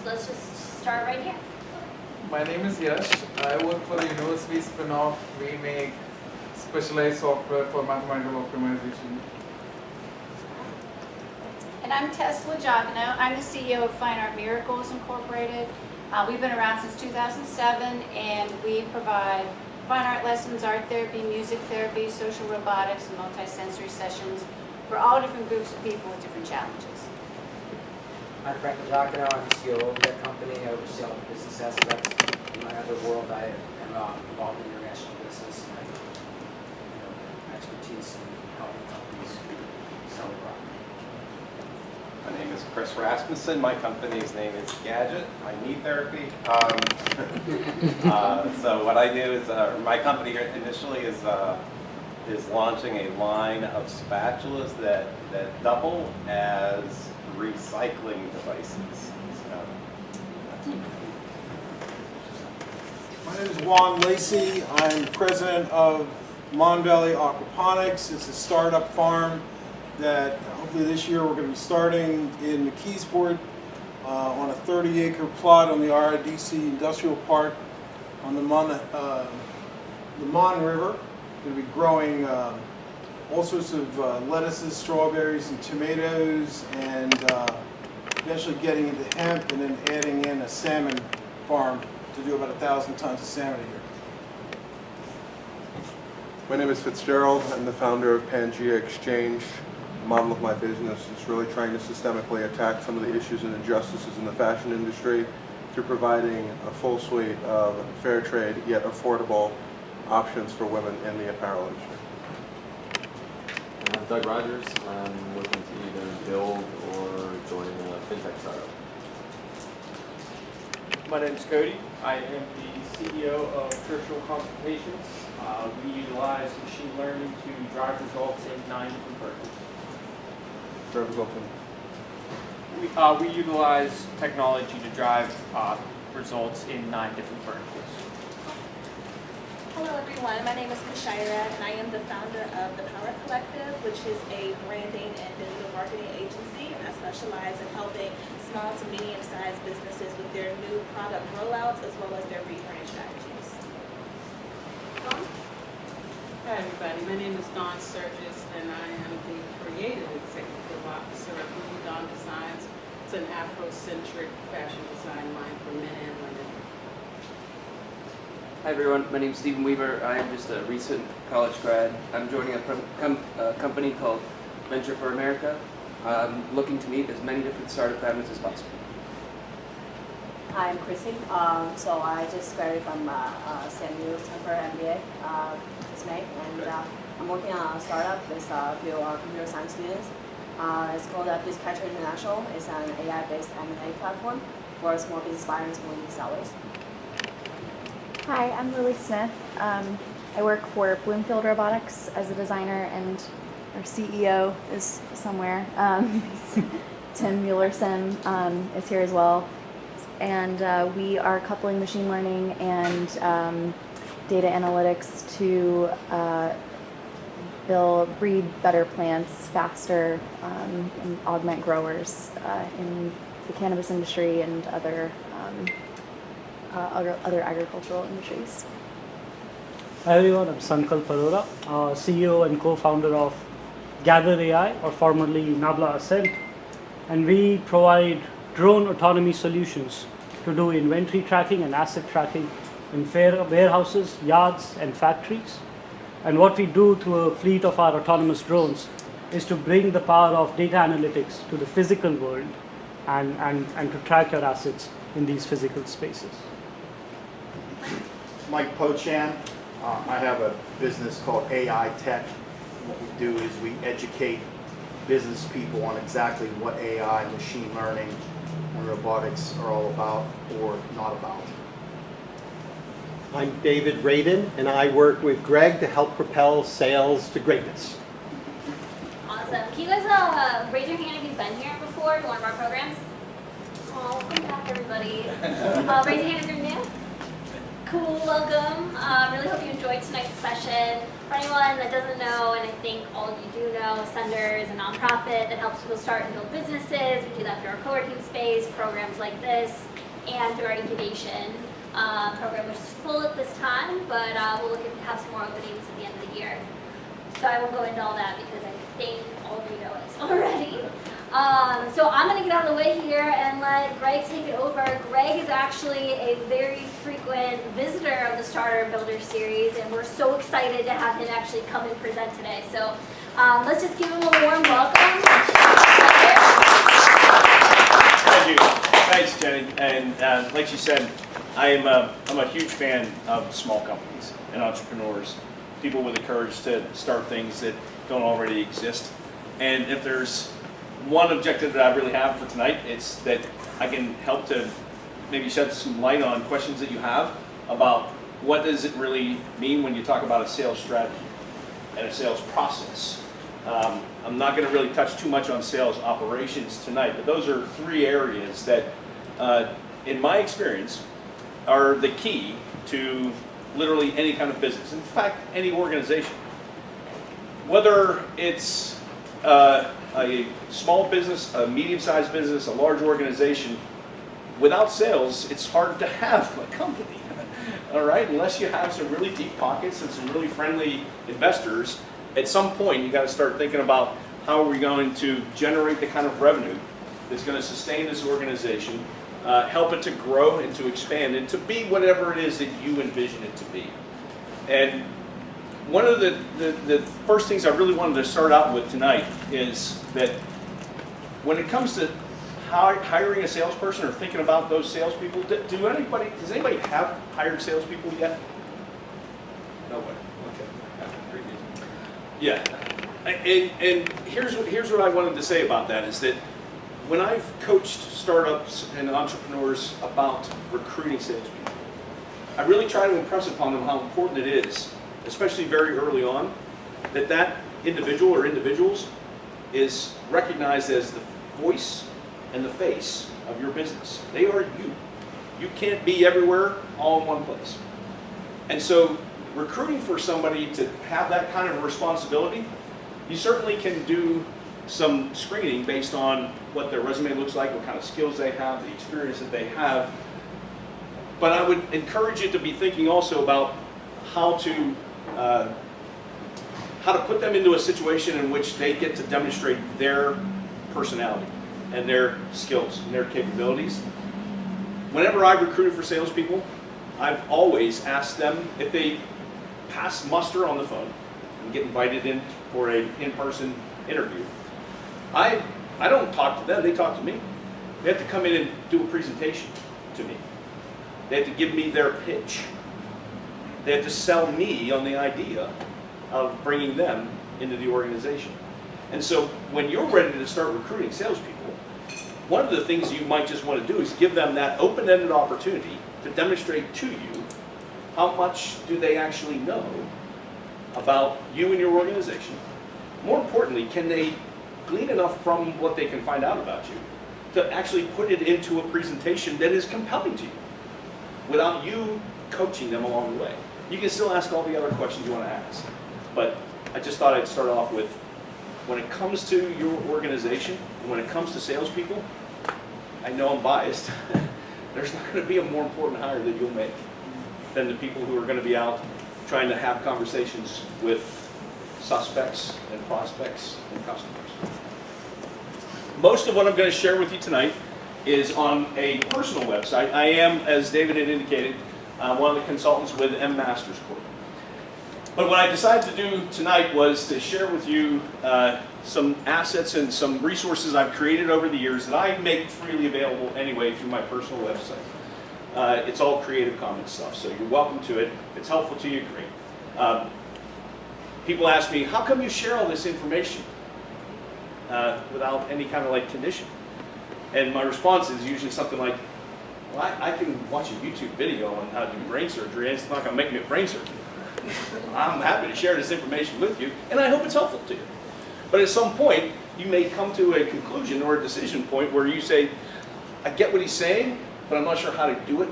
So let's just start right here. My name is Yash. I work for the university spin-off. We make specialized software for mathematical optimization. And I'm Tess Lajagano. I'm the CEO of Fine Art Miracles Incorporated. We've been around since 2007, and we provide fine art lessons, art therapy, music therapy, social robotics, and multisensory sessions for all different groups of people with different challenges. I'm Frank Lajagano. I'm the CEO of that company. I oversee all the business aspects. In my other world, I am involved in international business, and I have expertise in helping companies sell the product. My name is Chris Rasmussen. My company's name is Gadget. I need therapy. So what I do is, my company initially is launching a line of spatulas that double as recycling devices. My name is Juan Lacey. I'm president of Mon Valley Aquaponics. It's a startup farm that hopefully this year we're going to be starting in McKeesport on a 30-acre plot on the RIDC Industrial Park on the Mon River. We're going to be growing all sorts of lettuces, strawberries, and tomatoes, and eventually getting into hemp, and then adding in a salmon farm to do about 1,000 tons of salmon a year. My name is Fitzgerald. I'm the founder of Pangea Exchange. The model of my business is really trying to systemically attack some of the issues and injustices in the fashion industry through providing a full suite of fair trade yet affordable options for women in the apparel industry. I'm Doug Rogers. I'm looking to either build or join a fintech startup. My name is Cody. I am the CEO of Churchill Consultations. We utilize machine learning to drive results in 9 different verticals. We utilize technology to drive results in 9 different verticals. Hello everyone, my name is Kashaira and I am the founder of The Power Collective, which is a branding and digital marketing agency, and I specialize in helping small to medium-sized businesses with their new product rollouts as well as their rebrand strategies. Hi everybody, my name is Dawn Sturgis and I am the creative executive officer of Louis Dawn Designs. It's an Afrocentric fashion design line for men and women. Hi everyone, my name is Stephen Weaver. I am just a recent college grad. I'm joining a company called Venture for America. I'm looking to meet as many different startup families as possible. Hi, I'm Chrissy. So I just graduated from SAMU Temper MBA this May, and I'm working on a startup with a few computer science students. It's called Dispatcher International. It's an AI-based M&A platform for small business buyers and small business sellers. Hi, I'm Lily Smith. I work for Bloomfield Robotics as a designer, and our CEO is somewhere. Tim Mueller-Sim is here as well. And we are coupling machine learning and data analytics to breed better plants faster and augment growers in the cannabis industry and other agricultural industries. Hi everyone, I'm Sankal Parora, CEO and co-founder of Gather AI, or formerly Nabla Ascent, and we provide drone autonomy solutions to do inventory tracking and asset tracking in warehouses, yards, and factories. And what we do through a fleet of our autonomous drones is to bring the power of data analytics to the physical world and to track your assets in these physical spaces. Mike Pochan. I have a business called AI Tech. What we do is we educate business people on exactly what AI, machine learning, and robotics are all about or not about. I'm David Radin, and I work with Greg to help propel sales to greatness. Awesome. Can you guys raise your hand if you've been here before in one of our programs? Oh, welcome back, everybody. Raise your hand if you're new. Cool, welcome. Really hope you enjoyed tonight's session. For anyone that doesn't know, and I think all of you do know, Sunder is a nonprofit that helps people start and build businesses. We do that through our co-working space. days, programs like this, and through our incubation program, which is full at this time, but we'll look to have some more openings at the end of the year. So I won't go into all that because I think all of you know it already. So I'm going to get out of the way here and let Greg take it over. Greg is actually a very frequent visitor of the Starter Builder series, and we're so excited to have him actually come and present today. So let's just give him a warm welcome. Thank you. Thanks, Jenny. And like she said, I'm a huge fan of small companies and entrepreneurs, people with the courage to start things that don't already exist. And if there's one objective that I really have for tonight, it's that I can help to maybe shed some light on questions that you have about what does it really mean when you talk about a sales strategy and a sales process. I'm not going to really touch too much on sales operations tonight, but those are three areas that, in my experience, are the key to literally any kind of business. In fact, any organization. Whether it's a small business, a medium-sized business, a large organization, without sales, it's hard to have a company. All right, unless you have some really deep pockets and some really friendly investors, at some point you got to start thinking about how are we going to generate the kind of revenue that's going to sustain this organization, help it to grow and to expand and to be whatever it is that you envision it to be. And one of the first things I really wanted to start out with tonight is that when it comes to hiring a salesperson or thinking about those salespeople, does anybody have hired salespeople yet? Nobody. Okay. Yeah. And here's what I wanted to say about that is that when I've coached startups and entrepreneurs about recruiting salespeople, I really try to impress upon them how important it is, especially very early on, that individual or individuals is recognized as the voice and the face of your business. They are you. You can't be everywhere all in one place. And so recruiting for somebody to have that kind of responsibility, you certainly can do some screening based on what their resume looks like, what kind of skills they have, the experience that they have. But I would encourage you to be thinking also about how to put them into a situation in which they get to demonstrate their personality and their skills and their capabilities. Whenever I've recruited for salespeople, I've always asked them if they pass muster on the phone and get invited in for an in-person interview. I don't talk to them, they talk to me. They have to come in and do a presentation to me. They have to give me their pitch. They have to sell me on the idea of bringing them into the organization. And so when you're ready to start recruiting salespeople, one of the things you might just want to do is give them that open-ended opportunity to demonstrate to you how much do they actually know about you and your organization. More importantly, can they glean enough from what they can find out about you to actually put it into a presentation that is compelling to you without you coaching them along the way. You can still ask all the other questions you want to ask, but I just thought I'd start off with, when it comes to your organization, and when it comes to salespeople, I know I'm biased, there's not going to be a more important hire that you'll make than the people who are going to be out trying to have conversations with suspects and prospects and customers. Most of what I'm going to share with you tonight is on a personal website. I am, as David had indicated, one of the consultants with M Masters Corp. But what I decided to do tonight was to share with you some assets and some resources I've created over the years that I make freely available anyway through my personal website. It's all Creative Commons stuff, so you're welcome to it. If it's helpful to you, great. People ask me, how come you share all this information without any kind of condition? And my response is usually something like, well, I can watch a YouTube video on how to do brain surgery, and it's not going to make me a brain surgeon. I'm happy to share this information with you, and I hope it's helpful to you. But at some point, you may come to a conclusion or a decision point where you say, I get what he's saying, but I'm not sure how to do it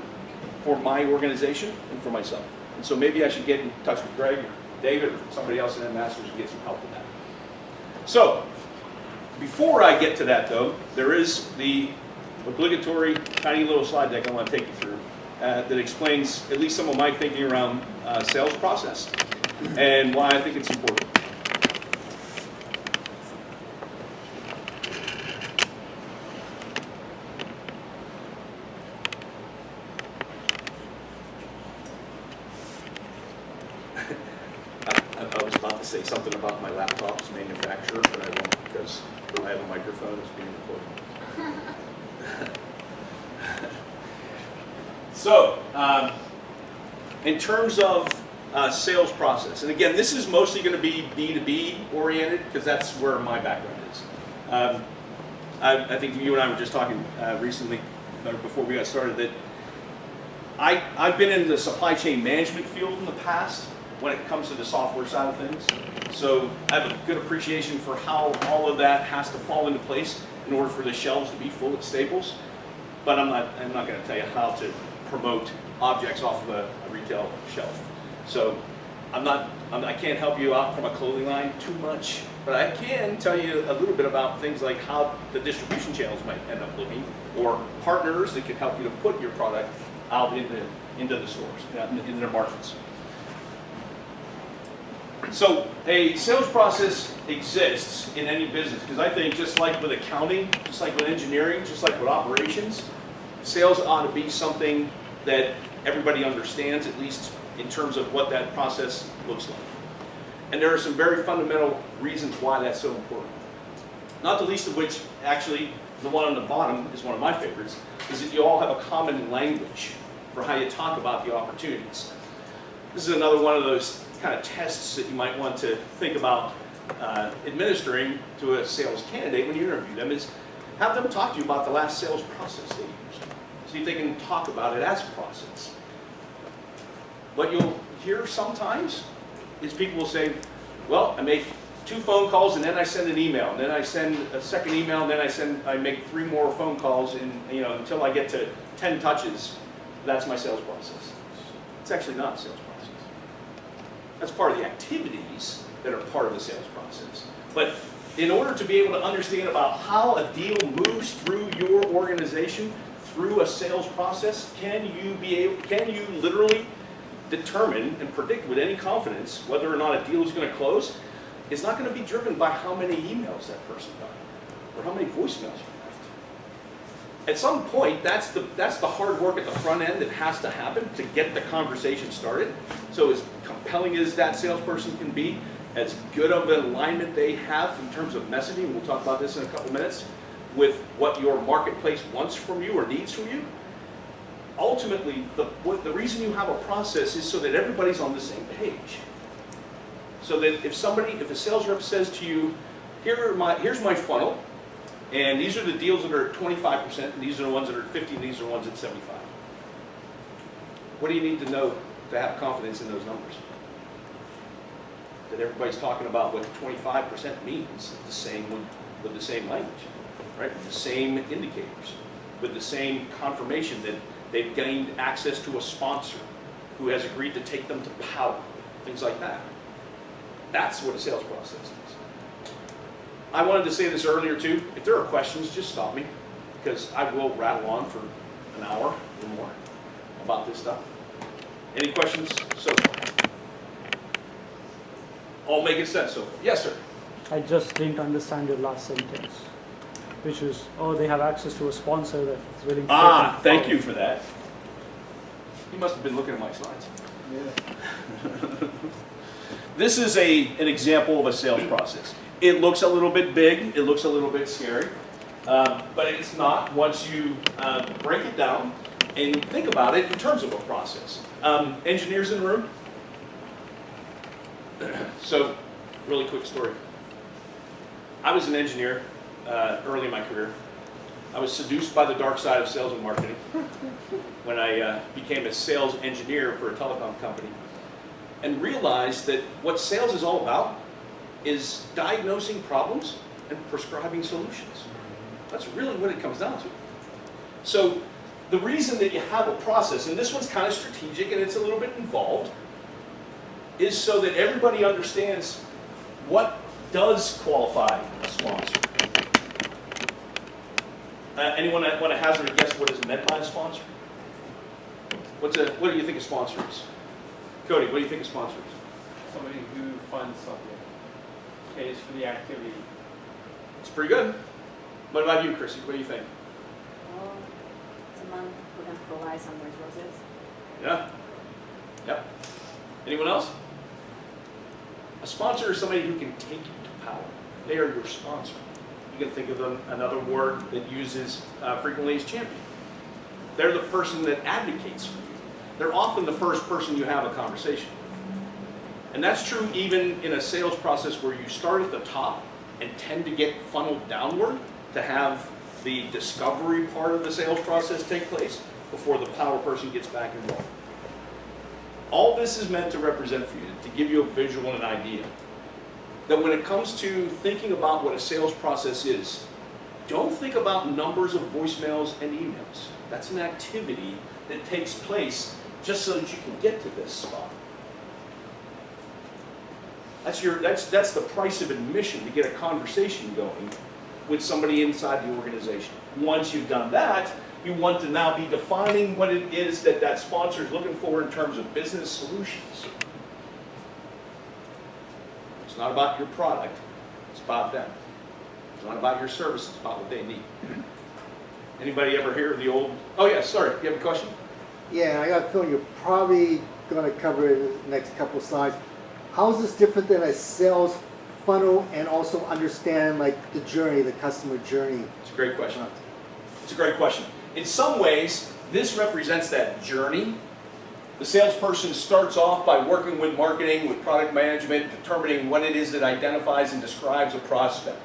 for my organization and for myself. And so maybe I should get in touch with Greg or David or somebody else in Masters and get some help with that. So, before I get to that though, there is the obligatory tiny little slide deck I want to take you through that explains at least some of my thinking around sales process and why I think it's important. I was about to say something about my laptop's manufacturer, but I won't because I have a microphone that's being recorded. So, in terms of sales process, and again, this is mostly going to be B2B oriented because that's where my background is. I think you and I were just talking recently, before we got started, that I've been in the supply chain management field in the past when it comes to the software side of things. So I have a good appreciation for how all of that has to fall into place in order for the shelves to be full at Staples. But I'm not going to tell you how to promote objects off of a retail shelf. So I can't help you out from a clothing line too much, but I can tell you a little bit about things like how the distribution channels might end up looking, or partners that can help you to put your product out into the stores, into their markets. So a sales process exists in any business because I think just like with accounting, just like with engineering, just like with operations, sales ought to be something that everybody understands, at least in terms of what that process looks like. And there are some very fundamental reasons why that's so important. Not the least of which, actually, the one on the bottom is one of my favorites, is that you all have a common language for how you talk about the opportunities. This is another one of those kind of tests that you might want to think about administering to a sales candidate when you interview them, is have them talk to you about the last sales process they used. See if they can talk about it as a process. What you'll hear sometimes is people will say, well, I make 2 phone calls and then I send an email, and then I send a second email, and then I make 3 more phone calls, and until I get to 10 touches. That's my sales process. It's actually not a sales process. That's part of the activities that are part of the sales process. But in order to be able to understand about how a deal moves through your organization through a sales process, can you literally determine and predict with any confidence whether or not a deal is going to close? It's not going to be driven by how many emails that person got or how many voicemails you left. At some point, that's the hard work at the front end that has to happen to get the conversation started. So as compelling as that salesperson can be, as good of an alignment they have in terms of messaging, we'll talk about this in a couple minutes, with what your marketplace wants from you or needs from you. Ultimately, the reason you have a process is so that everybody's on the same page. So that if a sales rep says to you, here's my funnel, and these are the deals that are at 25%, and these are the ones that are at 50, and these are the ones at 75. What do you need to know to have confidence in those numbers? That everybody's talking about what 25% means the same with the same language, right? With the same indicators, with the same confirmation that they've gained access to a sponsor who has agreed to take them to power, things like that. That's what a sales process is. I wanted to say this earlier too. If there are questions, just stop me, because I will rattle on for an hour or more about this stuff. Any questions so far? All making sense so far? Yes, sir. I just didn't understand your last sentence, which was, oh, they have access to a sponsor that is willing to thank you for that. You must have been looking at my slides. Yeah. This is an example of a sales process. It looks a little bit big, it looks a little bit scary, but it's not once you break it down and think about it in terms of a process. Engineers in the room? So, really quick story. I was an engineer early in my career. I was seduced by the dark side of sales and marketing when I became a sales engineer for a telecom company, and realized that what sales is all about is diagnosing problems and prescribing solutions. That's really what it comes down to. So the reason that you have a process, and this one's kind of strategic and it's a little bit involved, is so that everybody understands what does qualify a sponsor. Anyone want to hazard a guess what is meant by a sponsor? What do you think a sponsor is? Cody, what do you think a sponsor is? Somebody who funds something, pays for the activity. It's pretty good. What about you, Chrissy? What do you think? Well, someone who can provide some resources. Yeah. Yep. Anyone else? A sponsor is somebody who can take you to power. They are your sponsor. You can think of them, another word that uses frequently is champion. They're the person that advocates for you. They're often the first person you have a conversation with. And that's true even in a sales process where you start at the top and tend to get funneled downward to have the discovery part of the sales process take place before the power person gets back involved. All this is meant to represent for you, to give you a visual and an idea. That when it comes to thinking about what a sales process is, don't think about numbers of voicemails and emails. That's an activity that takes place just so that you can get to this spot. That's the price of admission to get a conversation going with somebody inside the organization. Once you've done that, you want to now be defining what it is that that sponsor is looking for in terms of business solutions. It's not about your product, it's about them. It's not about your service, it's about what they need. Anybody ever hear of the old, oh yeah, sorry, you have a question? Yeah, I got a feeling you're probably going to cover it in the next couple of slides. How is this different than a sales funnel and also understand like the journey, the customer journey? It's a great question. It's a great question. In some ways, this represents that journey. The salesperson starts off by working with marketing, with product management, determining what it is that identifies and describes a prospect.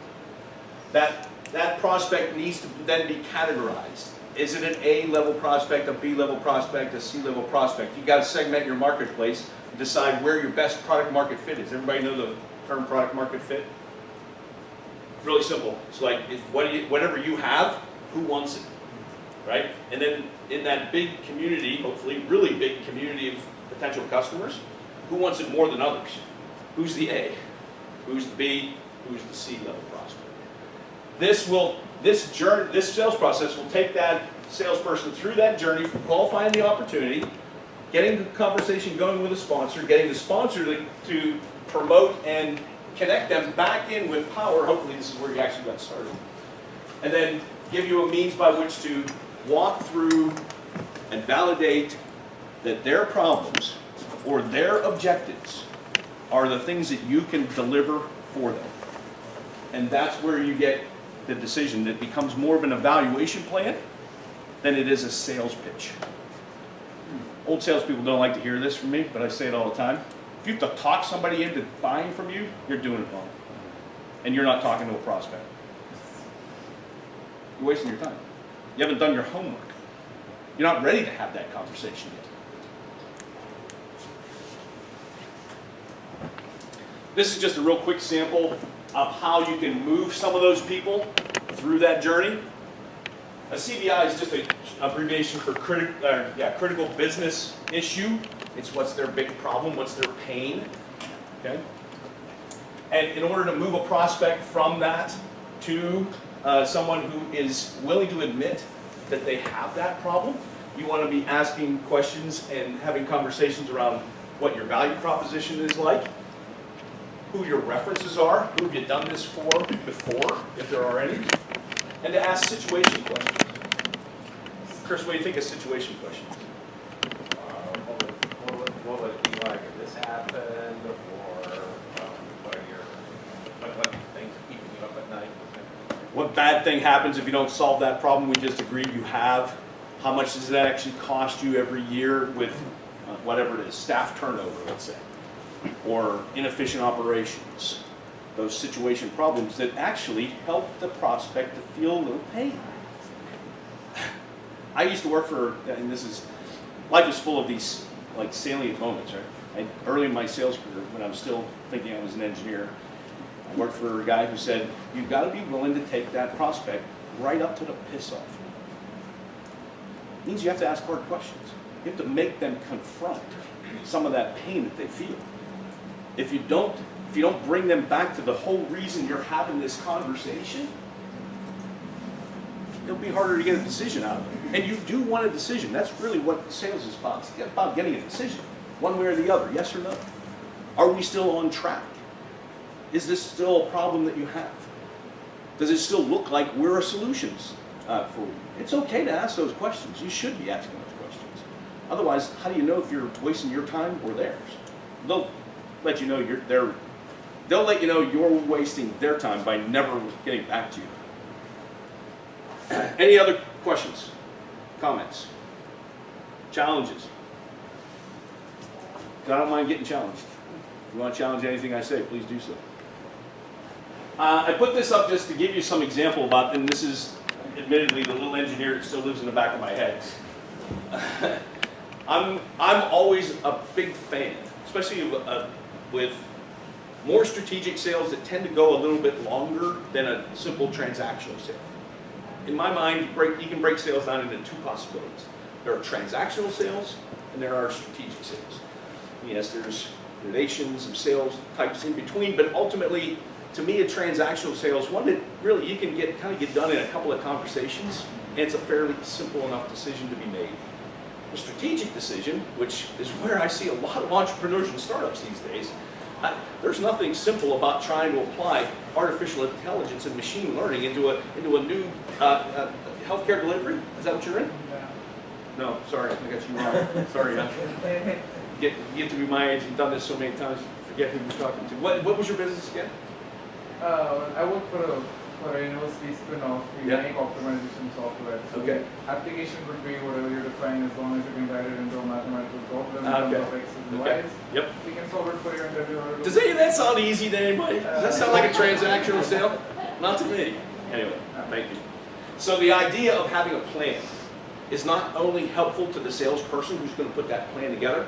That prospect needs to then be categorized. Is it an A-level prospect, a B-level prospect, a C-level prospect? You've got to segment your marketplace and decide where your best product market fit is. Everybody know the term product market fit? Really simple. It's like whatever you have, who wants it, right? And then in that big community, hopefully really big community of potential customers, who wants it more than others? Who's the A? Who's the B? Who's the C-level prospect? This sales process will take that salesperson through that journey from qualifying the opportunity, getting the conversation going with a sponsor, getting the sponsor to promote and connect them back in with power. Hopefully this is where you actually got started. And then give you a means by which to walk through and validate that their problems or their objectives are the things that you can deliver for them. And that's where you get the decision that becomes more of an evaluation plan than it is a sales pitch. Old salespeople don't like to hear this from me, but I say it all the time. If you have to talk somebody into buying from you, you're doing it wrong. And you're not talking to a prospect. You're wasting your time. You haven't done your homework. You're not ready to have that conversation yet. This is just a real quick sample of how you can move some of those people through that journey. A CBI is just an abbreviation for critical business issue. It's what's their big problem, what's their pain. Okay? And in order to move a prospect from that to someone who is willing to admit that they have that problem, you want to be asking questions and having conversations around what your value proposition is like, who your references are, who have you done this for before, if there are any, and to ask situation questions. Chris, what do you think of situation questions? What would it be like if this happened, or what things keeping you up at night? What bad thing happens if you don't solve that problem we just agreed you have? How much does that actually cost you every year with whatever it is, staff turnover, let's say, or inefficient operations? Those situation problems that actually help the prospect to feel a little pain. I used to work for, and life is full of these like salient moments, right? Early in my sales career, when I was still thinking I was an engineer, I worked for a guy who said, you've got to be willing to take that prospect right up to the piss off. It means you have to ask hard questions. You have to make them confront some of that pain that they feel. If you don't bring them back to the whole reason you're having this conversation, it'll be harder to get a decision out of it. And you do want a decision. That's really what sales is about. It's about getting a decision, one way or the other, yes or no. Are we still on track? Is this still a problem that you have? Does it still look like we're a solutions for you? It's okay to ask those questions. You should be asking those questions. Otherwise, how do you know if you're wasting your time or theirs? They'll let you know they'll let you know you're wasting their time by never getting back to you. Any other questions, comments, challenges? I don't mind getting challenged. If you want to challenge anything I say, please do so. I put this up just to give you some example about, and this is admittedly the little engineer that still lives in the back of my head. I'm always a big fan, especially with more strategic sales that tend to go a little bit longer than a simple transactional sale. In my mind, you can break sales down into two possibilities. There are transactional sales and there are strategic sales. Yes, there's gradations of sales types in between, but ultimately, to me, a transactional sale is one that really you can kind of get done in a couple of conversations, and it's a fairly simple enough decision to be made. A strategic decision, which is where I see a lot of entrepreneurs and startups these days, there's nothing simple about trying to apply artificial intelligence and machine learning into a new healthcare delivery. Is that what you're in? No, sorry, I got you wrong. Sorry, you get to be my age and done this so many times, forget who you're talking to. What was your business again? I work for a university spin-off. We make optimization software. So the application would be whatever you define, as long as you can write it into a mathematical problem in terms of X's and Y's. Yep. We can solve it for you and tell you how to do it. Does any of that sound easy to anybody? Does that sound like a transactional sale? Not to me. Anyway, thank you. So the idea of having a plan is not only helpful to the salesperson who's going to put that plan together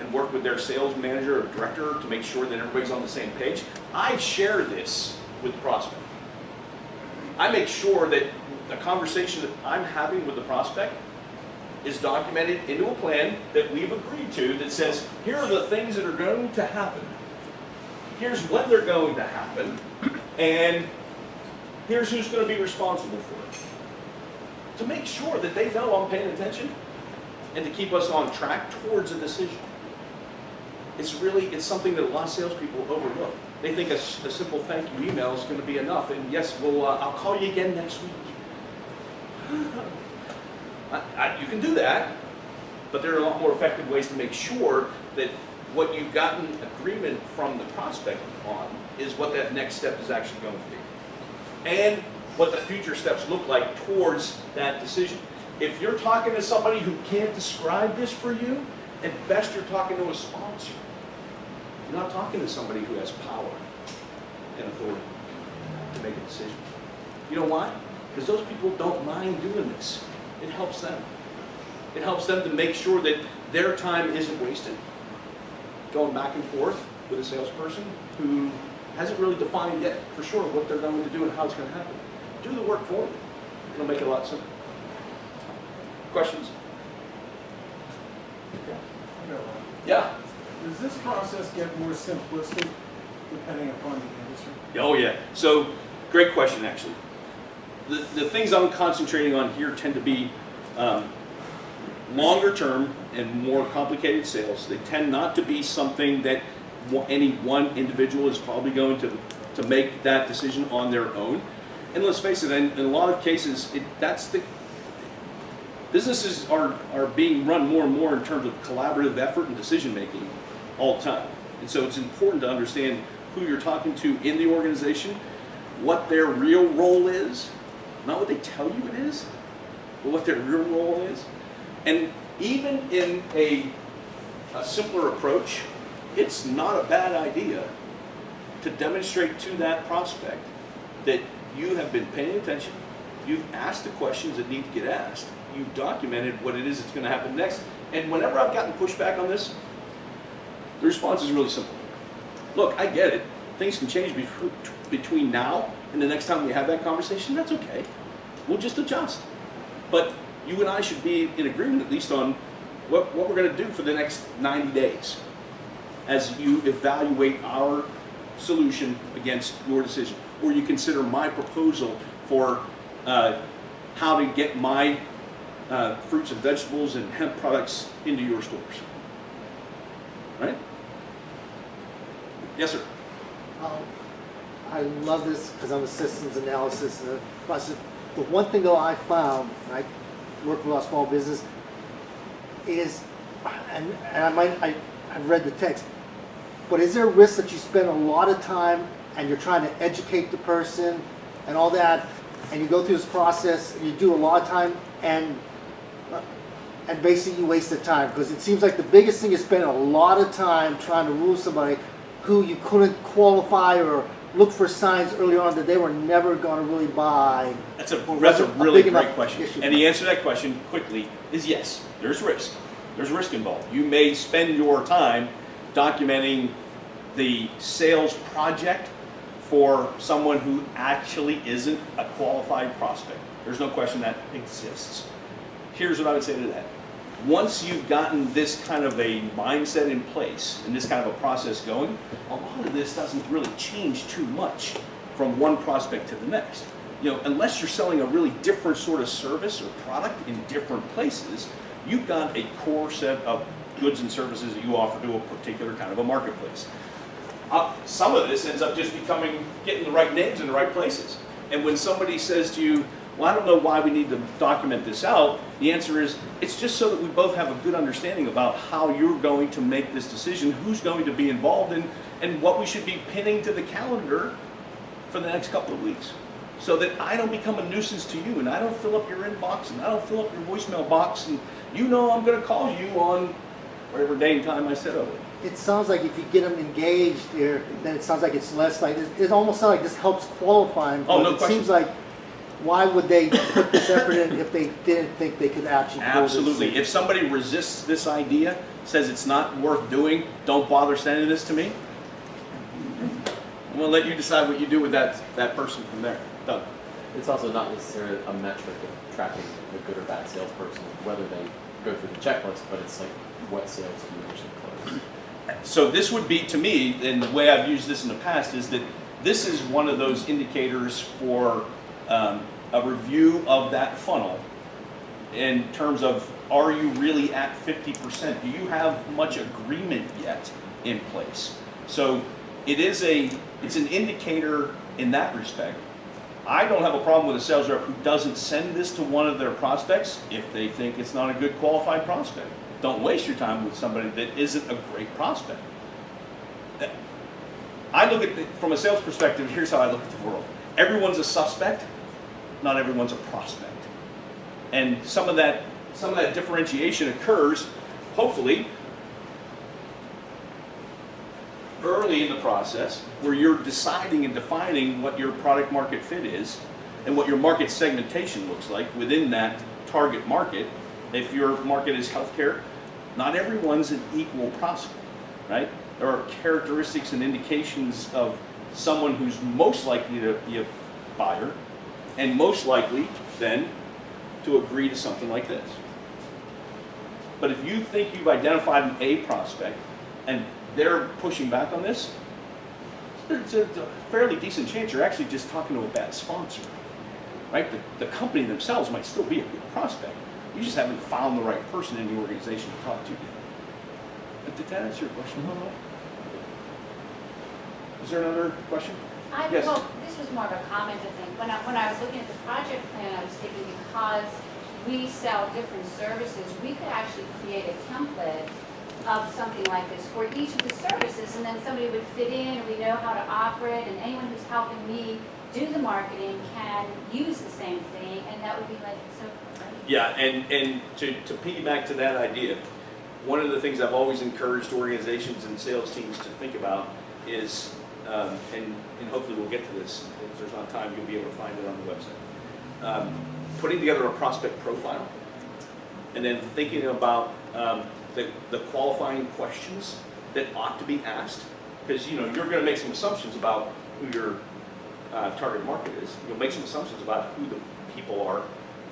and work with their sales manager or director to make sure that everybody's on the same page. I share this with the prospect. I make sure that the conversation that I'm having with the prospect is documented into a plan that we've agreed to that says, here are the things that are going to happen. Here's when they're going to happen. And here's who's going to be responsible for it. To make sure that they know I'm paying attention and to keep us on track towards a decision. It's something that a lot of salespeople overlook. They think a simple thank you email is going to be enough, and yes, well, I'll call you again next week. You can do that, but there are a lot more effective ways to make sure that what you've gotten agreement from the prospect on is what that next step is actually going to be, and what the future steps look like towards that decision. If you're talking to somebody who can't describe this for you, at best you're talking to a sponsor. You're not talking to somebody who has power and authority to make a decision. You know why? Because those people don't mind doing this. It helps them. It helps them to make sure that their time isn't wasted going back and forth with a salesperson who hasn't really defined yet for sure what they're going to do and how it's going to happen. Do the work for them. It'll make it a lot simpler. Questions? Yeah. Does this process get more simplistic depending upon the industry? Oh yeah. So, great question actually. The things I'm concentrating on here tend to be longer term and more complicated sales. They tend not to be something that any one individual is probably going to make that decision on their own. And let's face it, in a lot of cases, businesses are being run more and more in terms of collaborative effort and decision making all the time. And so it's important to understand who you're talking to in the organization, what their real role is, not what they tell you it is, but what their real role is. And even in a simpler approach, it's not a bad idea to demonstrate to that prospect that you have been paying attention, you've asked the questions that need to get asked, you've documented what it is that's going to happen next. And whenever I've gotten pushback on this, the response is really simple. Look, I get it. Things can change between now and the next time we have that conversation. That's okay. We'll just adjust. But you and I should be in agreement at least on what we're going to do for the next 90 days as you evaluate our solution against your decision. Or you consider my proposal for how to get my fruits and vegetables and hemp products into your stores. Right? Yes, sir. I love this because I'm a systems analysis and process. The one thing though I found, and I work with a small business, is, and I've read the text, but is there a risk that you spend a lot of time and you're trying to educate the person and all that, and you go through this process and you do a lot of time and basically you waste the time? Because it seems like the biggest thing is spending a lot of time trying to rule somebody who you couldn't qualify or look for signs early on that they were never going to really buy. That's a really great question. And the answer to that question quickly is yes, there's risk. There's risk involved. You may spend your time documenting the sales project for someone who actually isn't a qualified prospect. There's no question that exists. Here's what I would say to that. Once you've gotten this kind of a mindset in place and this kind of a process going, a lot of this doesn't really change too much from one prospect to the next. You know, unless you're selling a really different sort of service or product in different places, you've got a core set of goods and services that you offer to a particular kind of a marketplace. Some of this ends up just getting the right names in the right places. And when somebody says to you, well, I don't know why we need to document this out, the answer is, it's just so that we both have a good understanding about how you're going to make this decision, who's going to be involved in, and what we should be pinning to the calendar for the next couple of weeks. So that I don't become a nuisance to you, and I don't fill up your inbox, and I don't fill up your voicemail box, and you know I'm going to call you on whatever day and time I set up. It sounds like if you get them engaged here, then it sounds like it's less like, it almost sounds like this helps qualify them. Oh, no it question. Seems like, why would they put this effort in if they didn't think they could actually pull this? Absolutely. If somebody resists this idea, says it's not worth doing, don't bother sending this to me, I'm going to let you decide what you do with that person from there. Doug. It's also not necessarily a metric of tracking a good or bad salesperson, whether they go through the checklist, but it's like, what sales do you actually close? So this would be, to me, and the way I've used this in the past, is that this is one of those indicators for a review of that funnel in terms of, are you really at 50%? Do you have much agreement yet in place? So it's an indicator in that respect. I don't have a problem with a sales rep who doesn't send this to one of their prospects if they think it's not a good qualified prospect. Don't waste your time with somebody that isn't a great prospect. I look at from a sales perspective, here's how I look at the world. Everyone's a suspect, not everyone's a prospect. And some of that differentiation occurs, hopefully, early in the process, where you're deciding and defining what your product market fit is and what your market segmentation looks like within that target market. If your market is healthcare, not everyone's an equal prospect, right? There are characteristics and indications of someone who's most likely to be a buyer and most likely then to agree to something like this. But if you think you've identified a prospect and they're pushing back on this, it's a fairly decent chance you're actually just talking to a bad sponsor, right? The company themselves might still be a good prospect. You just haven't found the right person in the organization to talk to yet. Did that answer your question? Is there another question? Yes. Well, this was more of a comment, I think. When I was looking at the project plan, I was thinking because we sell different services, we could actually create a template of something like this for each of the services, and then somebody would fit in, and we know how to offer it, and anyone who's helping me do the marketing can use the same thing, and that would be like so. Yeah, and to piggyback to that idea, one of the things I've always encouraged organizations and sales teams to think about is, and hopefully we'll get to this, if there's not time, you'll be able to find it on the website. Putting together a prospect profile, and then thinking about the qualifying questions that ought to be asked, because you're going to make some assumptions about who your target market is. You'll make some assumptions about who the people are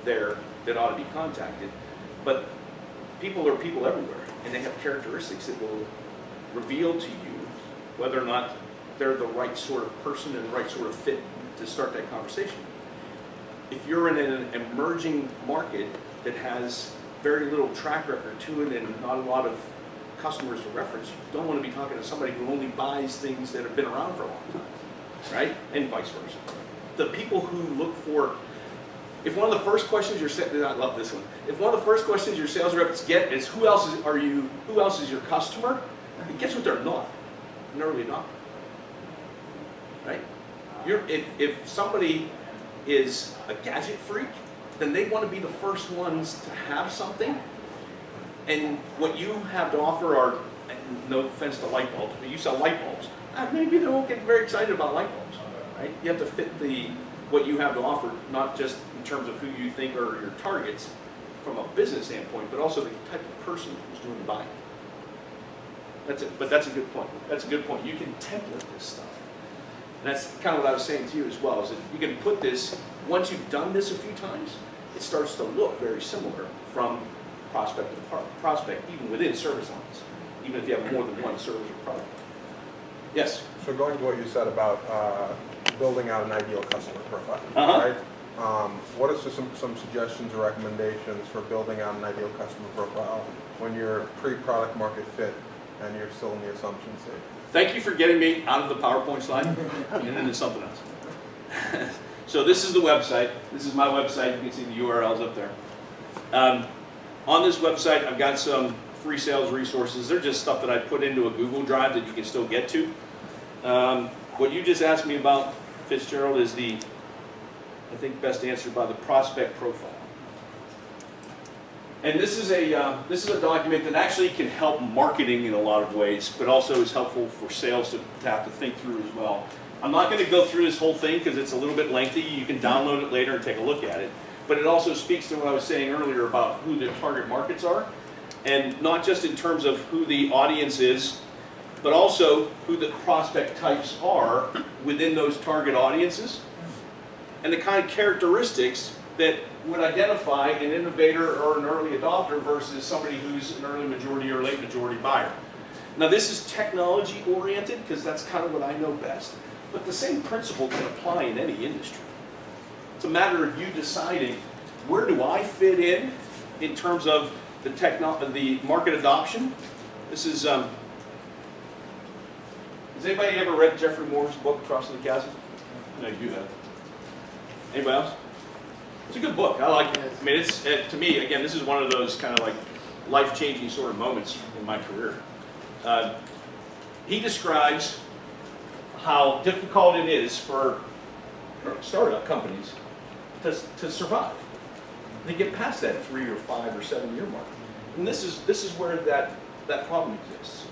there that ought to be contacted, but people are people everywhere, and they have characteristics that will reveal to you whether or not they're the right sort of person and the right sort of fit to start that conversation. if you're in an emerging market that has very little track record to it and not a lot of customers to reference, you don't want to be talking to somebody who only buys things that have been around for a long time, right? And vice versa. The people who look for, if one of the first questions I love this one. If one of the first questions your sales reps get is who else is your customer? And guess what they're not? An early adopter, right? If somebody is a gadget freak, then they want to be the first ones to have something. And what you have to offer are, no offense to light bulbs, but you sell light bulbs. Maybe they won't get very excited about light bulbs, right? You have to fit what you have to offer, not just in terms of who you think are your targets from a business standpoint, but also the type of person who's doing the buying. That's it. But that's a good point. That's a good point. You can template this stuff. And that's kind of what I was saying to you as well, is that you can put this, once you've done this a few times, it starts to look very similar from prospect to prospect, even within service lines, even if you have more than one service or product. Yes? So going to what you said about building out an ideal customer profile, right? What are some suggestions or recommendations for building out an ideal customer profile when you're pre-product market fit and you're still in the assumption stage? Thank you for getting me out of the PowerPoint slide and into something else. So this is the website. This is my website. You can see the URLs up there. On this website, I've got some free sales resources. They're just stuff that I put into a Google Drive that you can still get to. What you just asked me about, Fitzgerald, is I think best answered by the prospect profile. And this is a document that actually can help marketing in a lot of ways, but also is helpful for sales to have to think through as well. I'm not going to go through this whole thing because it's a little bit lengthy. You can download it later and take a look at it. But it also speaks to what I was saying earlier about who the target markets are, and not just in terms of who the audience is, but also who the prospect types are within those target audiences, and the kind of characteristics that would identify an innovator or an early adopter versus somebody who's an early majority or late majority buyer. Now this is technology oriented because that's kind of what I know best, but the same principle can apply in any industry. It's a matter of you deciding, where do I fit in terms of the market adoption? This is, has anybody ever read Jeffrey Moore's book, Crossing the Chasm? No, you have. Anybody else? It's a good book. I like it. I mean, to me, again, this is one of those kind of like life-changing sort of moments in my career. He describes how difficult it is for startup companies to survive. They get past that 3 or 5 or 7 year mark. And this is where that problem exists.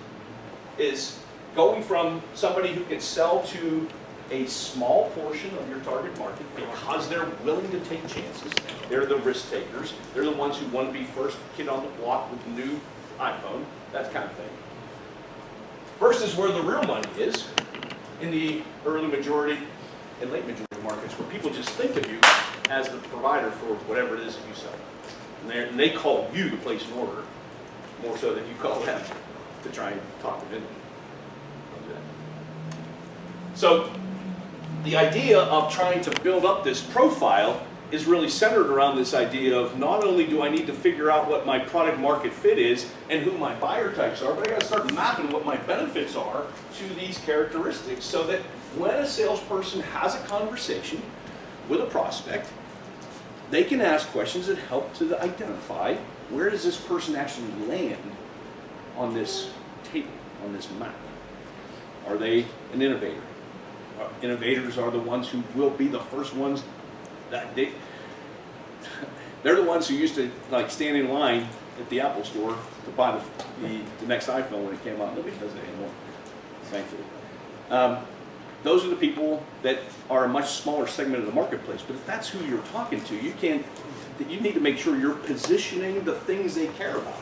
Is going from somebody who can sell to a small portion of your target market because they're willing to take chances. They're the risk takers. They're the ones who want to be first kid on the block with the new iPhone, that kind of thing. Versus where the real money is, in the early majority and late majority markets, where people just think of you as the provider for whatever it is that you sell. And they call you to place an order, more so than you call them to try and talk them into it. So the idea of trying to build up this profile is really centered around this idea of not only do I need to figure out what my product market fit is and who my buyer types are, but I got to start mapping what my benefits are to these characteristics so that when a salesperson has a conversation with a prospect, they can ask questions that help to identify where does this person actually land on this table, on this map. Are they an innovator? Innovators are the ones who will be the first ones that they're the ones who used to like stand in line at the Apple store to buy the next iPhone when it came out. Nobody does it anymore, thankfully. Those are the people that are a much smaller segment of the marketplace. But if that's who you're talking to, you need to make sure you're positioning the things they care about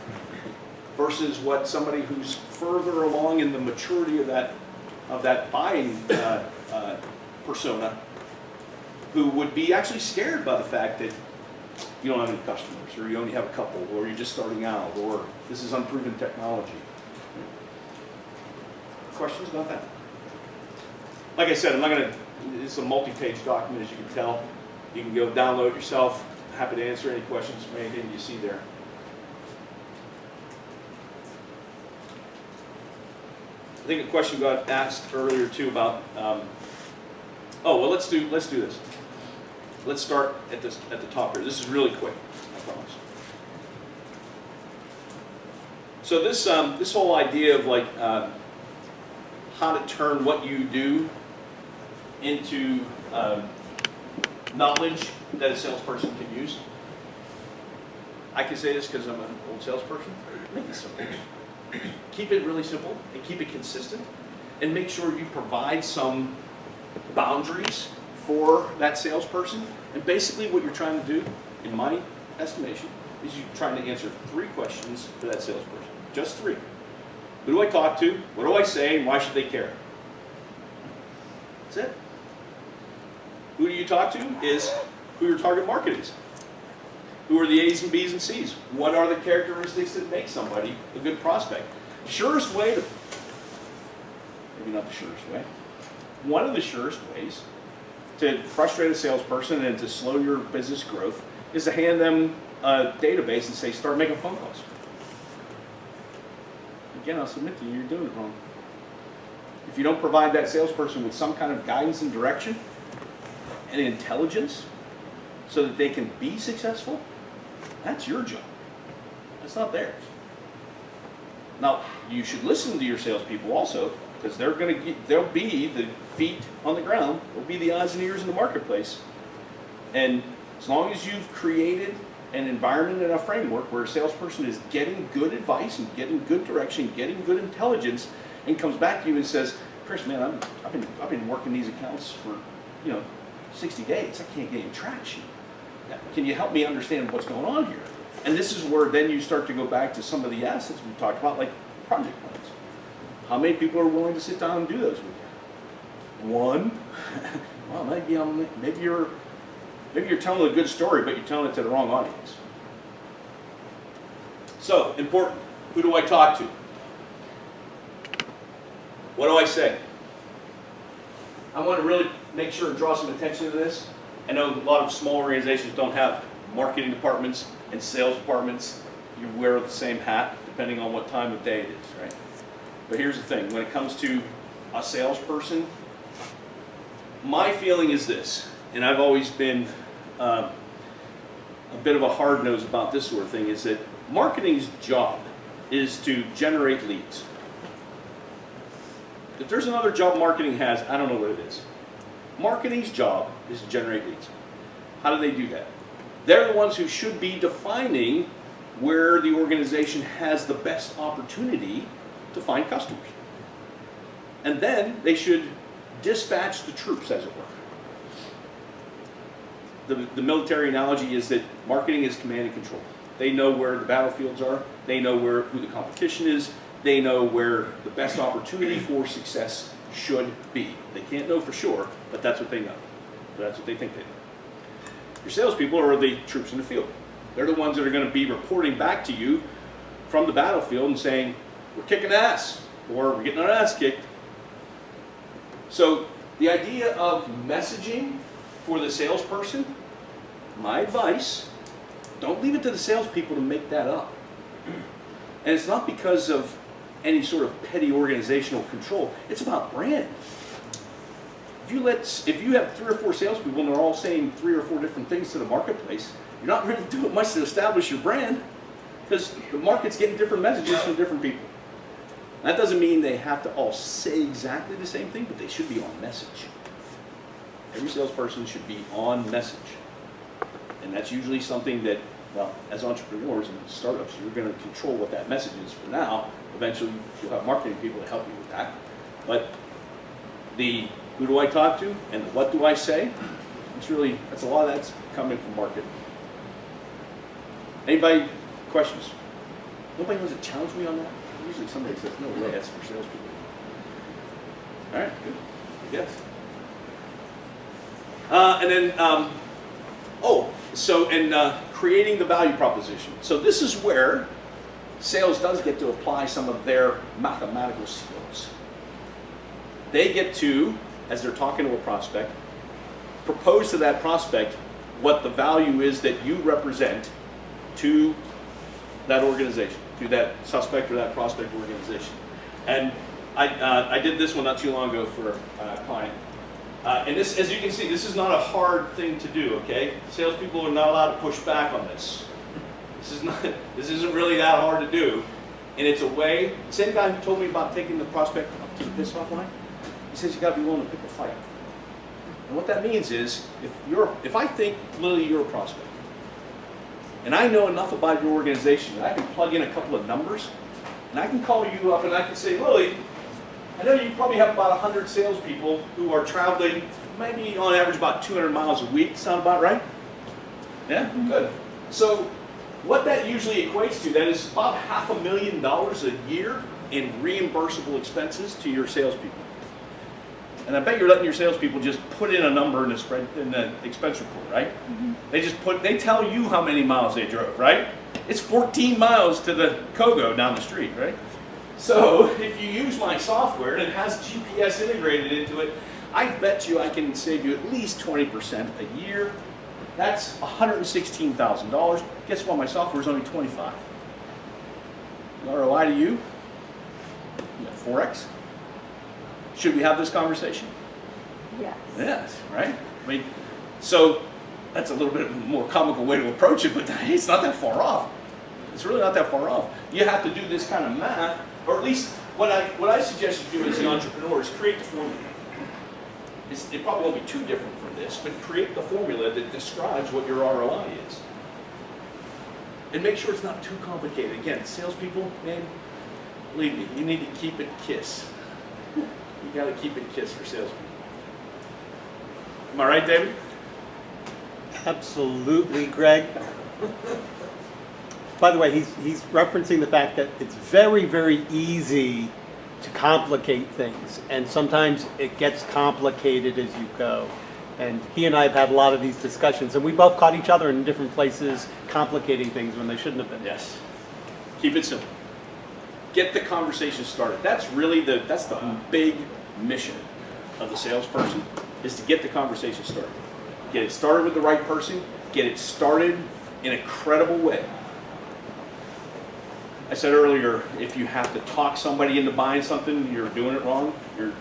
versus what somebody who's further along in the maturity of that buying persona, who would be actually scared by the fact that you don't have any customers, or you only have a couple, or you're just starting out, or this is unproven technology. Questions about that? Like I said, it's a multi-page document, as you can tell. You can go download it yourself. Happy to answer any questions from anything you see there. I think a question got asked earlier too about. Oh well, let's do this. Let's start at the top here. This is really quick, I promise. So this whole idea of like how to turn what you do into knowledge that a salesperson can use. I can say this because I'm an old salesperson. Make it simple. Keep it really simple and keep it consistent, and make sure you provide some boundaries for that salesperson. And basically what you're trying to do, in my estimation, is you're trying to answer 3 questions for that salesperson. Just 3. Who do I talk to? What do I say? And why should they care? That's it. Who do you talk to is who your target market is. Who are the A's and B's and C's? What are the characteristics that make somebody a good prospect? Surest way to, maybe not the surest way, one of the surest ways to frustrate a salesperson and to slow your business growth is to hand them a database and say, start making phone calls. Again, I'll submit to you, you're doing it wrong. If you don't provide that salesperson with some kind of guidance and direction and intelligence so that they can be successful, that's your job. That's not theirs. Now, you should listen to your salespeople also, because they'll be the feet on the ground, they'll be the eyes and ears in the marketplace. And as long as you've created an environment and a framework where a salesperson is getting good advice and getting good direction, getting good intelligence, and comes back to you and says, Chris, man, I've been working these accounts for 60 days. I can't get any traction. Can you help me understand what's going on here? And this is where then you start to go back to some of the assets we talked about, like project plans. How many people are willing to sit down and do those with you? 1? Well, maybe you're telling a good story, but you're telling it to the wrong audience. So, important. Who do I talk to? What do I say? I want to really make sure and draw some attention to this. I know a lot of small organizations don't have marketing departments and sales departments. You wear the same hat depending on what time of day it is, right? But here's the thing, when it comes to a salesperson, my feeling is this, and I've always been a bit of a hard nose about this sort of thing, is that marketing's job is to generate leads. If there's another job marketing has, I don't know what it is. Marketing's job is to generate leads. How do they do that? They're the ones who should be defining where the organization has the best opportunity to find customers. And then they should dispatch the troops, as it were. The military analogy is that marketing is command and control. They know where the battlefields are. They know who the competition is. They know where the best opportunity for success should be. They can't know for sure, but that's what they know. That's what they think they know. Your salespeople are the troops in the field. They're the ones that are going to be reporting back to you from the battlefield and saying, we're kicking ass, or we're getting our ass kicked. So the idea of messaging for the salesperson, my advice, don't leave it to the salespeople to make that up. And it's not because of any sort of petty organizational control. It's about brand. If you have 3 or 4 salespeople and they're all saying 3 or 4 different things to the marketplace, you're not really doing much to establish your brand, because the market's getting different messages from different people. That doesn't mean they have to all say exactly the same thing, but they should be on message. Every salesperson should be on message. And that's usually something that, well, as entrepreneurs and startups, you're going to control what that message is for now. Eventually, you'll have marketing people to help you with that. But the who do I talk to and the what do I say, that's a lot of that's coming from marketing. Anybody, questions? Nobody wants to challenge me on that? Usually somebody says, no way, that's for salespeople. All right, good, I guess. And then, creating the value proposition. So this is where sales does get to apply some of their mathematical skills. They get to, as they're talking to a prospect, propose to that prospect what the value is that you represent to that organization, to that suspect or that prospect organization. And I did this one not too long ago for a client. And this, as you can see, this is not a hard thing to do, okay? Salespeople are not allowed to push back on this. This isn't really that hard to do. And it's a way, same guy who told me about taking the prospect up to the piss off line, he says you gotta be willing to pick a fight. And what that means is, if I think, Lily, you're a prospect, and I know enough about your organization that I can plug in a couple of numbers, and I can call you up and I can say, Lily, I know you probably have about 100 salespeople who are traveling maybe on average about 200 miles a week. Sound about right? Yeah? Good. So what that usually equates to, that is about $500,000 a year in reimbursable expenses to your salespeople. And I bet you're letting your salespeople just put in a number in the expense report, right? They tell you how many miles they drove, right? It's 14 miles to the Kogo down the street, right? So if you use my software and it has GPS integrated into it, I bet you I can save you at least 20% a year. That's $116,000. Guess what? My software is only 25. The ROI to you? 4x. Should we have this conversation? Yes. Yes, right? I mean, so that's a little bit of a more comical way to approach it, but it's not that far off. It's really not that far off. You have to do this kind of math, or at least what I suggest you do as the entrepreneur is create the formula. It probably won't be too different from this, but create the formula that describes what your ROI is. And make sure it's not too complicated. Again, salespeople, man, believe me, you need to keep it KISS. You got to keep it KISS for salespeople. Am I right, David? Absolutely, Greg. By the way, he's referencing the fact that it's very, very easy to complicate things, and sometimes it gets complicated as you go. And he and I have had a lot of these discussions, and we both caught each other in different places complicating things when they shouldn't have been. Yes. Keep it simple. Get the conversation started. That's the big mission of the salesperson, is to get the conversation started. Get it started with the right person. Get it started in a credible way. I said earlier, if you have to talk somebody into buying something, you're doing it wrong. You're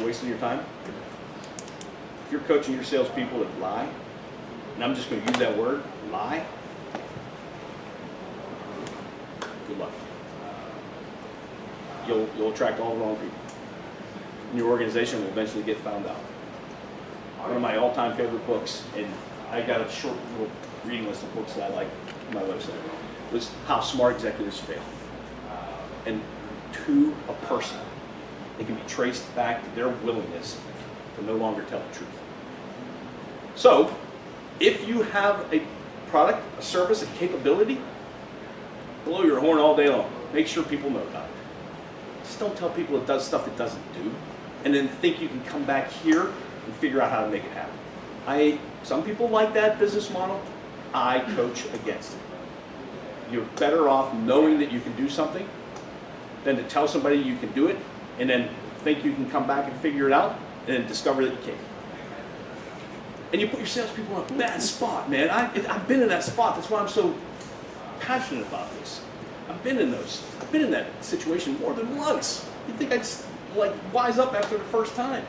wasting your time. If you're coaching your salespeople to lie, and I'm just going to use that word, lie, good luck. You'll attract all the wrong people. And your organization will eventually get found out. One of my all-time favorite books, and I got a short little reading list of books that I like on my website, was How Smart Executives Fail. And to a person, it can be traced back to their willingness to no longer tell the truth. So, if you have a product, a service, a capability, blow your horn all day long. Make sure people know about it. Just don't tell people it does stuff it doesn't do, and then think you can come back here and figure out how to make it happen. Some people like that business model. I coach against it. You're better off knowing that you can do something than to tell somebody you can do it and then think you can come back and figure it out and then discover that you can't. And you put your salespeople in a bad spot, man. I've been in that spot. That's why I'm so passionate about this. I've been in that situation more than once. You think I'd like wise up after the first time.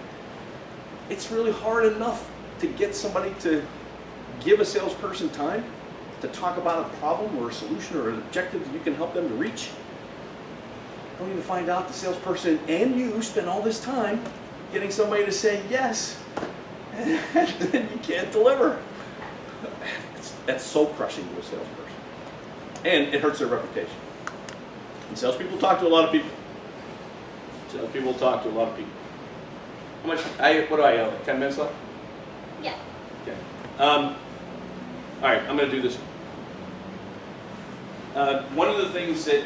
It's really hard enough to get somebody to give a salesperson time to talk about a problem or a solution or an objective that you can help them to reach. Only to find out the salesperson and you spend all this time getting somebody to say yes, and then you can't deliver. That's soul crushing to a salesperson. And it hurts their reputation. And salespeople talk to a lot of people. Salespeople talk to a lot of people. How much, what do I yell? 10 minutes left? Yeah. Okay. All right, I'm going to do this. One of the things that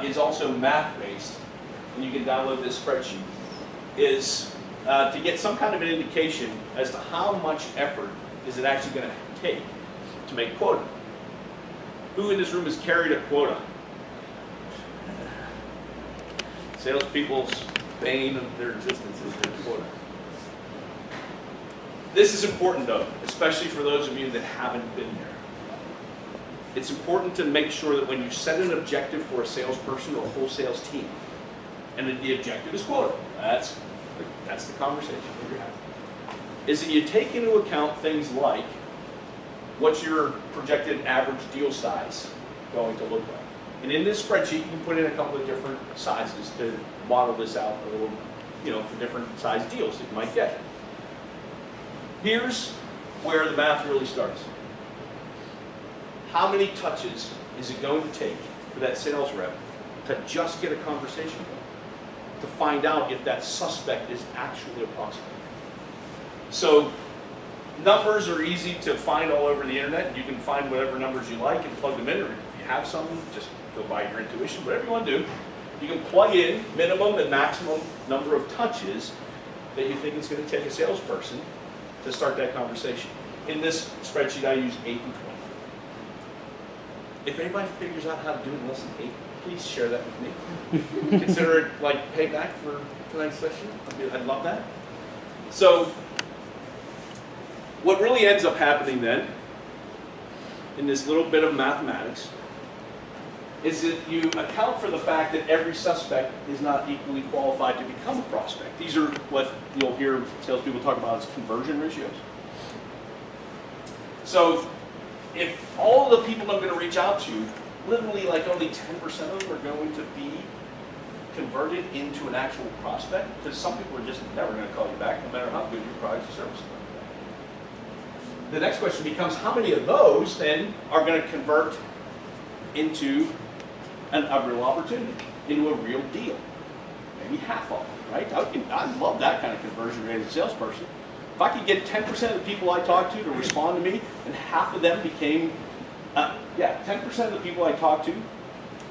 is also math-based, and you can download this spreadsheet, is to get some kind of an indication as to how much effort is it actually going to take to make quota. Who in this room has carried a quota? Salespeople's bane of their existence is their quota. This is important though, especially for those of you that haven't been there. It's important to make sure that when you set an objective for a salesperson or a whole sales team, and the objective is quota, that's the conversation that you're having, is that you take into account things like what's your projected average deal size going to look like. And in this spreadsheet, you can put in a couple of different sizes to model this out a little, for different size deals that you might get. Here's where the math really starts. How many touches is it going to take for that sales rep to just get a conversation going, to find out if that suspect is actually a prospect? So numbers are easy to find all over the internet. You can find whatever numbers you like and plug them in, or if you have some, just go by your intuition, whatever you want to do. You can plug in minimum and maximum number of touches that you think it's going to take a salesperson to start that conversation. In this spreadsheet, I use 8 and 20. If anybody figures out how to do it in less than 8, please share that with me. Consider it like payback for tonight's session. I'd love that. So what really ends up happening then, in this little bit of mathematics, is that you account for the fact that every suspect is not equally qualified to become a prospect. These are what you'll hear salespeople talk about as conversion ratios. So if all the people I'm going to reach out to, literally like only 10% of them are going to be converted into an actual prospect, because some people are just never going to call you back no matter how good your product or service is. The next question becomes, how many of those then are going to convert into a real opportunity, into a real deal? Maybe half of them, right? I love that kind of conversion rate as a salesperson. If I could get 10% of the people I talk to respond to me, and half of them became, 10% of the people I talk to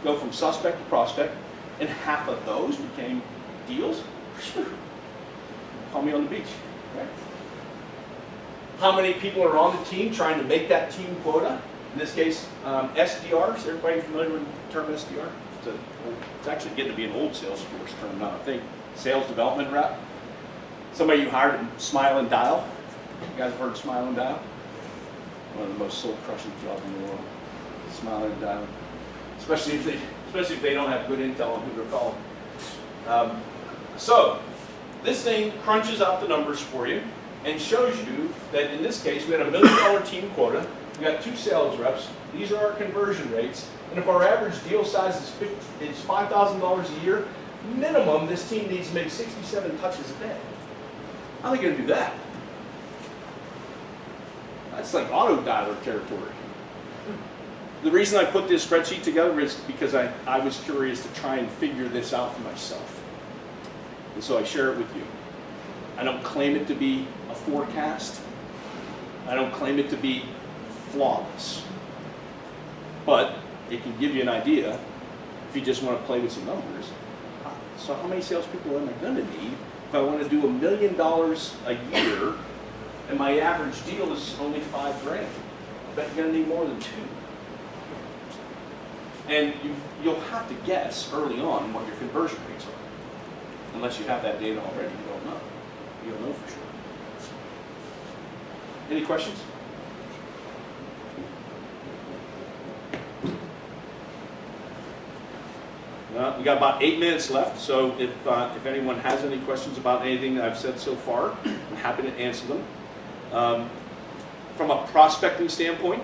go from suspect to prospect, and half of those became deals, call me on the beach, right? How many people are on the team trying to make that team quota? In this case, SDRs. Everybody familiar with the term SDR? It's actually getting to be an old Salesforce term now, I think. Sales development rep. Somebody you hired to smile and dial. You guys have heard smile and dial? One of the most soul-crushing jobs in the world. Smiling and dialing. Especially if they don't have good intel on who they're calling. So this thing crunches out the numbers for you and shows you that in this case we had $1 million team quota. We got 2 sales reps. These are our conversion rates. And if our average deal size is $5,000 a year, minimum this team needs to make 67 touches a day. How are they going to do that? That's like auto dialer territory. The reason I put this spreadsheet together is because I was curious to try and figure this out for myself. And so I share it with you. I don't claim it to be a forecast. I don't claim it to be flawless. But it can give you an idea if you just want to play with some numbers. So how many salespeople am I going to need if I want to do $1 million a year and my average deal is only $5 grand? I bet you're going to need more than 2. And you'll have to guess early on what your conversion rates are. Unless you have that data already, you don't know. You don't know for sure. Any questions? We got about 8 minutes left, so if anyone has any questions about anything that I've said so far, I'm happy to answer them. From a prospecting standpoint,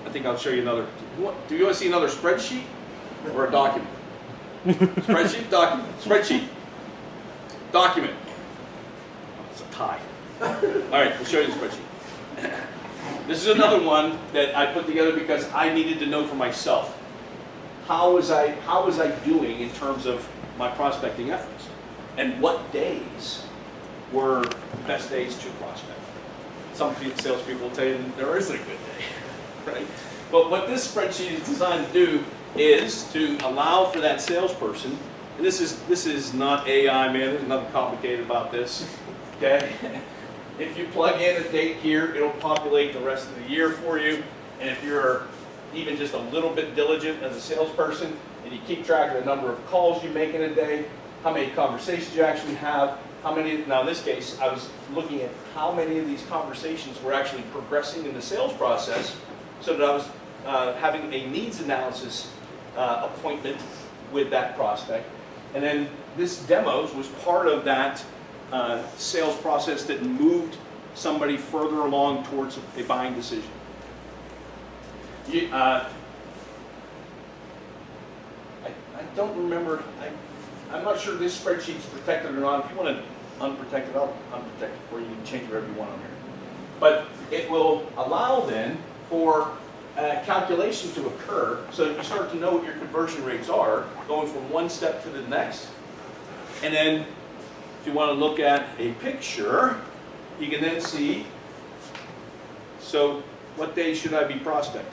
I think I'll show you another. Do you want to see another spreadsheet or a document? Spreadsheet, document, spreadsheet, document. Oh, it's a tie. All right, we'll show you the spreadsheet. This is another one that I put together because I needed to know for myself. How was I doing in terms of my prospecting efforts? And what days were best days to prospect? Some salespeople will tell you there isn't a good day, right? But what this spreadsheet is designed to do is to allow for that salesperson, and this is not AI, man, there's nothing complicated about this, okay? If you plug in a date here, it'll populate the rest of the year for you, and if you're even just a little bit diligent as a salesperson, and you keep track of the number of calls you make in a day, how many conversations you actually have, how many, now in this case, I was looking at how many of these conversations were actually progressing in the sales process, so that I was having a needs analysis appointment with that prospect. And then this demos was part of that sales process that moved somebody further along towards a buying decision. I don't remember, I'm not sure this spreadsheet's protected or not. If you want to unprotect it, I'll unprotect it for you. You can change whatever you want on here. But it will allow then for calculation to occur, so that you start to know what your conversion rates are, going from one step to the next. And then, if you want to look at a picture, you can then see, so what days should I be prospecting?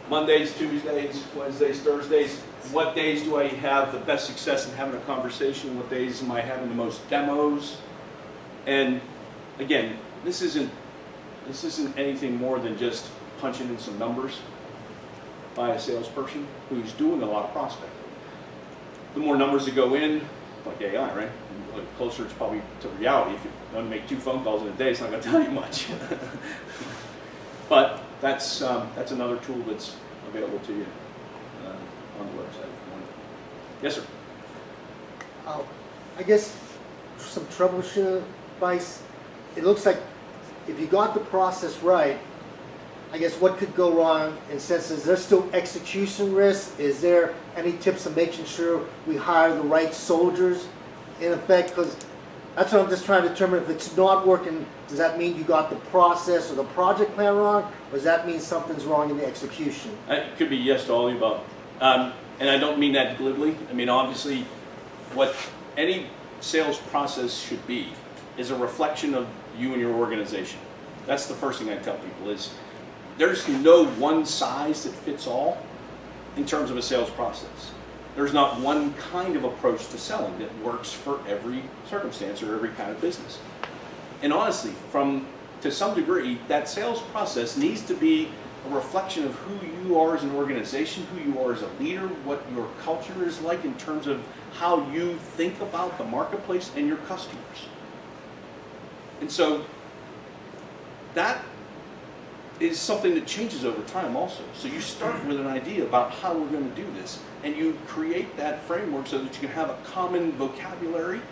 Mondays, Tuesdays, Wednesdays, Thursdays. What days do I have the best success in having a conversation? What days am I having the most demos? And again, this isn't anything more than just punching in some numbers by a salesperson who's doing a lot of prospecting. The more numbers that go in, like AI, right? The closer it's probably to reality. If you don't make 2 phone calls in a day, it's not going to tell you much. But that's another tool that's available to you on the website. Yes, sir. I guess some troubleshooting advice. It looks like if you got the process right, I guess what could go wrong in sense, is there still execution risk? Is there any tips of making sure we hire the right soldiers in effect? Because that's what I'm just trying to determine. If it's not working, does that mean you got the process or the project plan wrong? Or does that mean something's wrong in the execution? It could be yes to all of the above. And I don't mean that glibly. I mean, obviously, what any sales process should be is a reflection of you and your organization. That's the first thing I tell people is, there's no one size that fits all in terms of a sales process. There's not one kind of approach to selling that works for every circumstance or every kind of business. And honestly, to some degree, that sales process needs to be a reflection of who you are as an organization, who you are as a leader, what your culture is like in terms of how you think about the marketplace and your customers. And so that is something that changes over time also. So you start with an idea about how we're going to do this, and you create that framework so that you can have a common vocabulary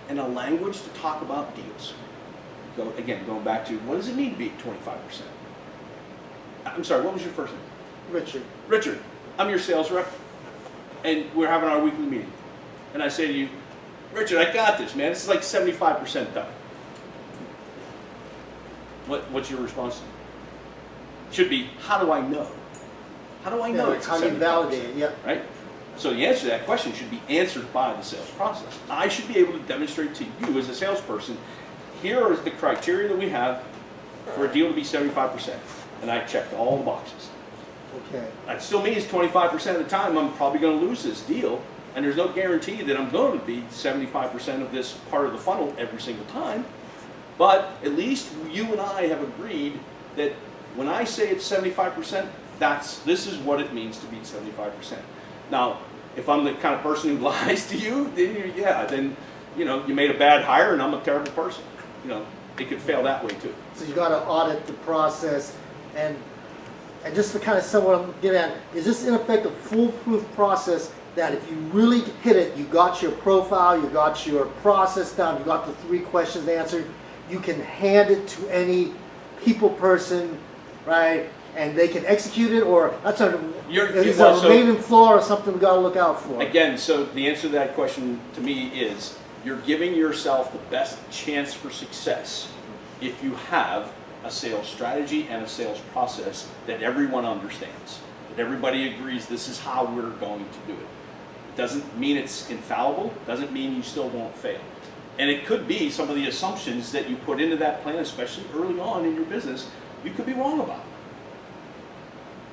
and a language to talk about deals. Going back to, what does it mean to be 25%? I'm sorry, what was your first name? Richard. Richard, I'm your sales rep, and we're having our weekly meeting. And I say to you, Richard, I got this, man. This is like 75% done. What's your response? Should be, how do I know? How do I know it's 75%? How do you validate it? Yeah. Right? So the answer to that question should be answered by the sales process. I should be able to demonstrate to you as a salesperson, here is the criteria that we have for a deal to be 75%. And I checked all the boxes. Okay. That still means 25% of the time I'm probably going to lose this deal, and there's no guarantee that I'm going to be 75% of this part of the funnel every single time. But at least you and I have agreed that when I say it's 75%, this is what it means to be 75%. Now, if I'm the kind of person who lies to you, then you made a bad hire and I'm a terrible person. It could fail that way too. So you got to audit the process, and just to kind of sum what I'm getting at, is this in effect a foolproof process that if you really hit it, you got your profile, you got your process down, you got the 3 questions answered, you can hand it to any people person, right? And they can execute it, or that's a remaining flaw or something we got to look out for. Again, so the answer to that question to me is, you're giving yourself the best chance for success if you have a sales strategy and a sales process that everyone understands, that everybody agrees this is how we're going to do it. It doesn't mean it's infallible, doesn't mean you still won't fail. And it could be some of the assumptions that you put into that plan, especially early on in your business, you could be wrong about.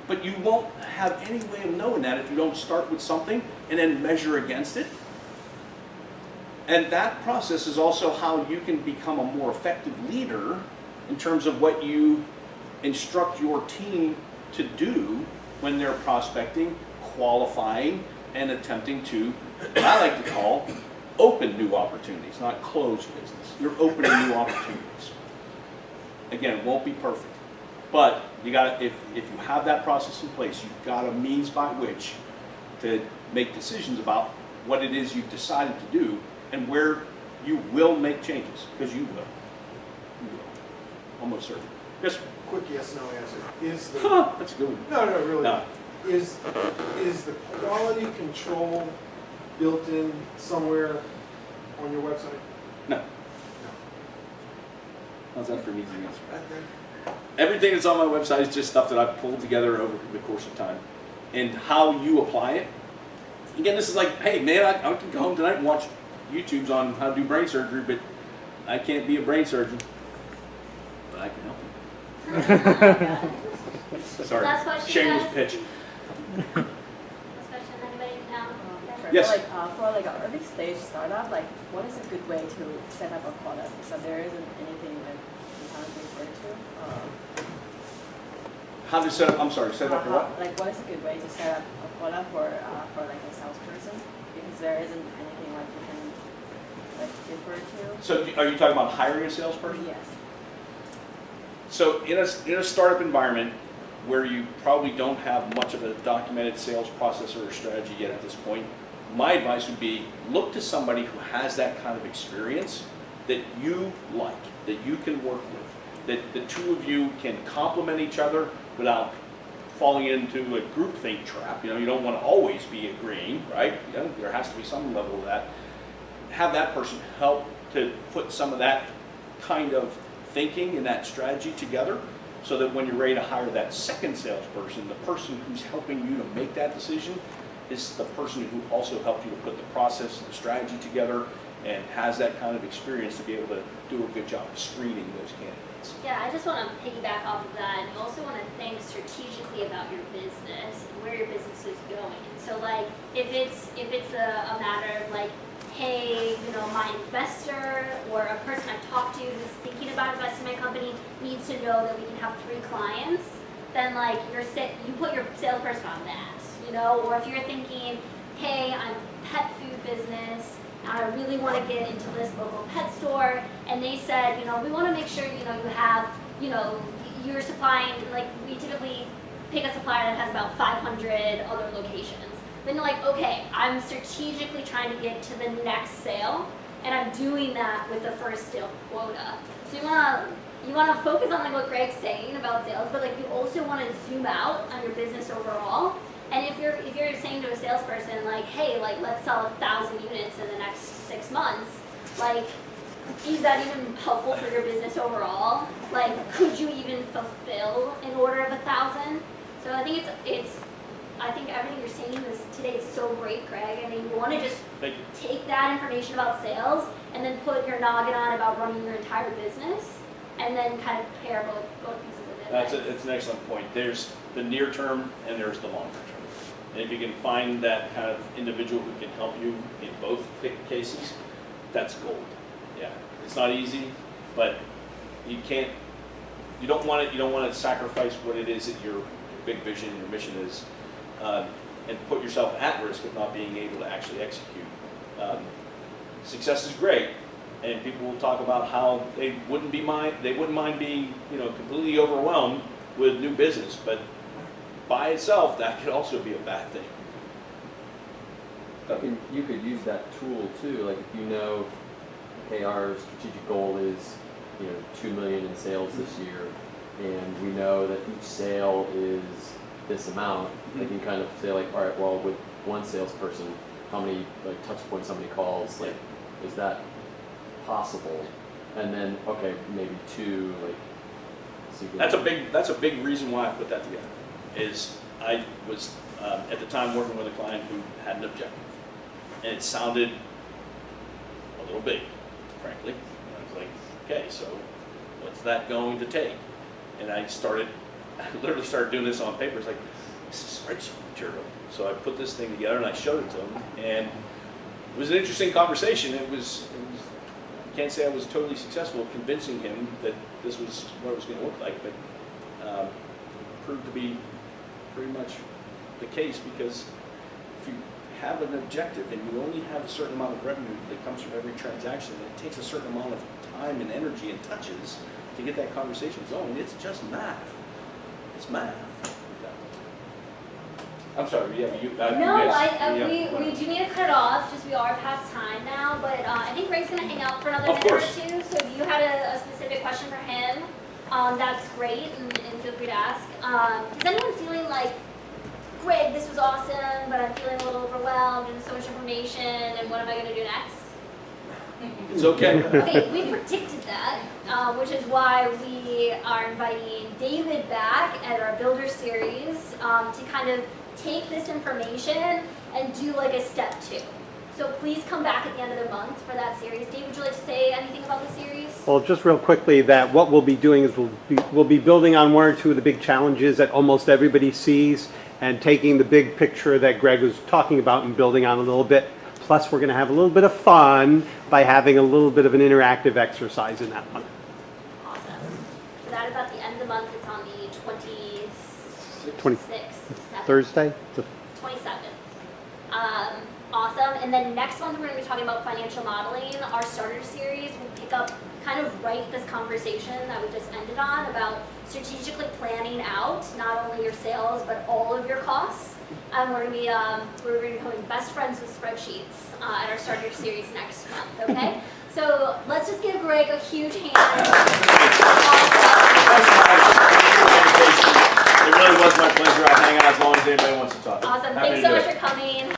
But you won't have any way of knowing that if you don't start with something and then measure against it. And that process is also how you can become a more effective leader in terms of what you instruct your team to do when they're prospecting, qualifying, and attempting to, what I like to call, open new opportunities, not close business. You're opening new opportunities. Again, it won't be perfect, but you got if you have that process in place, you've got a means by which to make decisions about what it is you've decided to do and where you will make changes, because you will. You will. Almost certain. Yes? Quick yes, no answer. Is the That's a good one. no, really. No. Is the quality control built in somewhere on your website? No. How's that for an easy answer? Everything that's on my website is just stuff that I've pulled together over the course of time. And how you apply it. Again, this is like, hey man, I can go home tonight and watch YouTubes on how to do brain surgery, but I can't be a brain surgeon. But I can help you. Sorry, Last question, shameless guys. pitch. Last question, anybody? No? Yes. For like an early stage startup, like what is a good way to set up a product? So there isn't anything that you kind of refer to. How to set up, I'm sorry, set up for what? Like what is a good way to set up a product for like a salesperson? Because there isn't anything like you can like refer to. So are you talking about hiring a salesperson? Yes. So in a startup environment where you probably don't have much of a documented sales process or strategy yet at this point, my advice would be look to somebody who has that kind of experience that you like, that you can work with, that the two of you can complement each other without falling into a groupthink trap. You know, you don't want to always be agreeing, right? You know, there has to be some level of that. Have that person help to put some of that kind of thinking and that strategy together, so that when you're ready to hire that second salesperson, the person who's helping you to make that decision is the person who also helped you to put the process and the strategy together and has that kind of experience to be able to do a good job of screening those candidates. Yeah, I just want to piggyback off of that. You also want to think strategically about your business and where your business is going. So like if it's a matter of like, hey, you know, my investor or a person I talked to who's thinking about investing in my company needs to know that we can have 3 clients, then like you put your salesperson on that, you know. Or if you're thinking, hey, I'm a pet food business and I really want to get into this local pet store, and they said, you know, we want to make sure, you know, you have, you know, you're supplying, like we typically pick a supplier that has about 500 other locations. Then you're like, okay, I'm strategically trying to get to the next sale, and I'm doing that with the first sale quota. So you wanna focus on like what Greg's saying about sales, but like you also want to zoom out on your business overall. And if you're saying to a salesperson like, hey, like let's sell 1,000 units in the next 6 months, like is that even helpful for your business overall? Like, could you even fulfill an order of 1,000? So I think I think everything you're saying today is so great, Greg. I mean, you want to just take that information about sales and then put your noggin on about running your entire business, and then kind of pair both pieces of it. It's an excellent point. There's the near term and there's the longer term. And if you can find that kind of individual who can help you in both cases, that's gold. Yeah, it's not easy, but you don't want to sacrifice what it is that your big vision, your mission is. And put yourself at risk of not being able to actually execute. Success is great, and people will talk about how they wouldn't mind being, you know, completely overwhelmed with new business, but by itself that could also be a bad thing. You could use that tool too, like if you know, okay, our strategic goal is, you know, 2 million in sales this year, and we know that each sale is this amount. They can kind of say like, all right, well, with one salesperson, how many like touch points, how many calls, like, is that possible? And then, okay, maybe 2, like. So you can That's a big reason why I put that together. Is I was at the time working with a client who had an objective, and it sounded a little big, frankly. And I was like, okay, so what's that going to take? And I literally started doing this on paper. It's like, this is spreadsheet material. So I put this thing together and I showed it to him, and it was an interesting conversation. I can't say I was totally successful at convincing him that this was what it was going to look like, but it proved to be pretty much the case, because if you have an objective and you only have a certain amount of revenue that comes from every transaction, it takes a certain amount of time and energy and touches to get that conversation going. It's just math. It's math. I'm sorry, yeah, you guys. We do need to cut it off, just we are past time now, but I think Greg's gonna hang out for another Of minute or course. two, so if you had a specific question for him, that's great, and feel free to ask. Is anyone feeling like, Greg, this was awesome, but I'm feeling a little overwhelmed, and so much information, and what am I gonna do next? It's okay. Okay, we predicted that, which is why we are inviting David back at our Builder series to kind of take this information and do like a step 2. So please come back at the end of the month for that series. Dave, would you like to say anything about the series? Well, just real quickly, that what we'll be doing is we'll be building on 1 or 2 of the big challenges that almost everybody sees and taking the big picture that Greg was talking about and building on a little bit. Plus, we're going to have a little bit of fun by having a little bit of an interactive exercise in that one. Awesome. So that is at the end of the month. It's on the 26th. Thursday? 27th. Awesome. And then next month we're going to be talking about financial modeling. Our starter series will pick up kind of right this conversation that we just ended on about strategically planning out not only your sales but all of your costs. We're going to be becoming best friends with spreadsheets at our starter series next month. Okay. So let's just give Greg a huge hand. It really was my pleasure. I'll hang out as long as anybody wants to talk. Awesome. Happy Thanks to so do much it. for coming.